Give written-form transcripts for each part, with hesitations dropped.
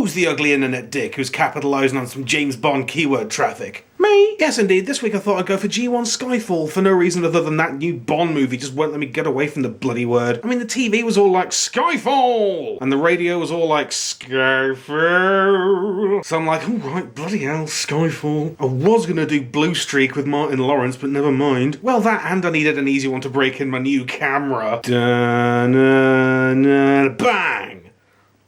Who's the ugly internet dick who's capitalising on some James Bond keyword traffic? Me? Yes, indeed. This week I thought I'd go for G1 Skyfall for no reason other than that new Bond movie just won't let me get away from the bloody word. I mean, the TV was all like, Skyfall! And the radio was all like, Skyfall! So I'm like, alright, bloody hell, Skyfall. I was going to do Blue Streak with Martin Lawrence, but never mind. Well, that and I needed an easy one to break in my new camera. Bang!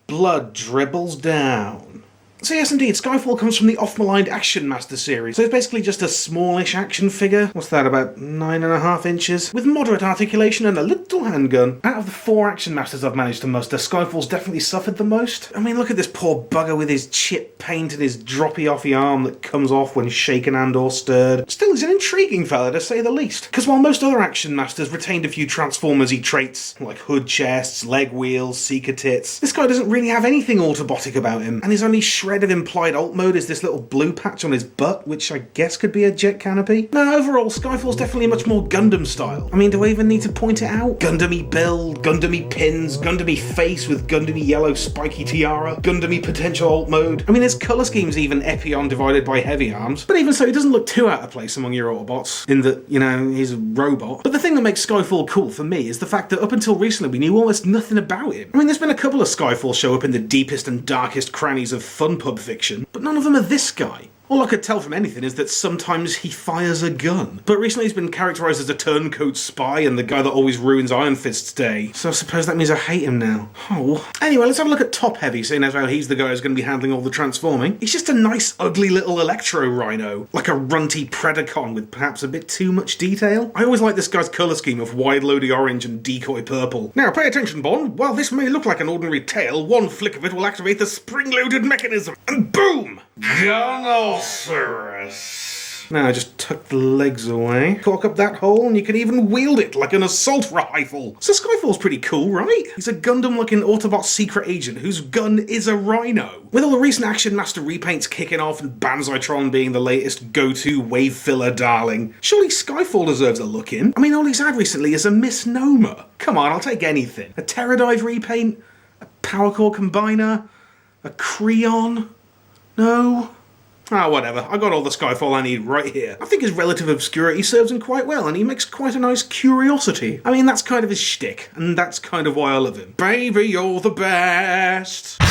Blood dribbles down. So yes, indeed, Skyfall comes from the Off-Maligned Action Master series. So it's basically just a smallish action figure. What's that, about 9.5 inches? With moderate articulation and a little handgun. Out of the 4 Action Masters I've managed to muster, Skyfall's definitely suffered the most. I mean, look at this poor bugger with his chip paint and his droppy-offy arm that comes off when shaken and or stirred. Still, he's an intriguing fella, to say the least. Because while most other Action Masters retained a few Transformers-y traits, like hood chests, leg wheels, seeker tits, this guy doesn't really have anything Autobotic about him, and his only shred of implied alt mode is this little blue patch on his butt, which I guess could be a jet canopy. No, overall, Skyfall's definitely much more Gundam style. I mean, do I even need to point it out? Gundam-y build, Gundam-y pins, Gundam-y face with Gundam-y yellow spiky tiara, Gundam-y potential alt mode. I mean, his colour scheme's even Epion divided by heavy arms, but even so, he doesn't look too out of place among your Autobots, in that, you know, he's a robot. But the thing that makes Skyfall cool for me is the fact that up until recently we knew almost nothing about him. I mean, there's been a couple of Skyfall show up in the deepest and darkest crannies of fun pub fiction, but none of them are this guy. All I could tell from anything is that sometimes he fires a gun. But recently he's been characterised as a turncoat spy and the guy that always ruins Iron Fist's day. So I suppose that means I hate him now. Oh. Anyway, let's have a look at Top Heavy, seeing as how he's the guy who's going to be handling all the transforming. He's just a nice, ugly little electro rhino. Like a runty Predacon with perhaps a bit too much detail. I always like this guy's colour scheme of wide loady orange and decoy purple. Now pay attention, Bond. While this may look like an ordinary tail, one flick of it will activate the spring-loaded mechanism. And boom! Dinosaurus. Now just tuck the legs away, cork up that hole, and you can even wield it like an assault rifle. So Skyfall's pretty cool, right? He's a Gundam-looking Autobot secret agent whose gun is a rhino. With all the recent Action Master repaints kicking off and Banzaitron being the latest go-to wave filler darling, surely Skyfall deserves a look in. I mean, all he's had recently is a misnomer. Come on, I'll take anything. A Pterodive repaint? A Power Core Combiner? A Creon? No? Ah, whatever. I got all the Skyfall I need right here. I think his relative obscurity serves him quite well, and he makes quite a nice curiosity. I mean, that's kind of his shtick, and that's kind of why I love him. Baby, you're the best!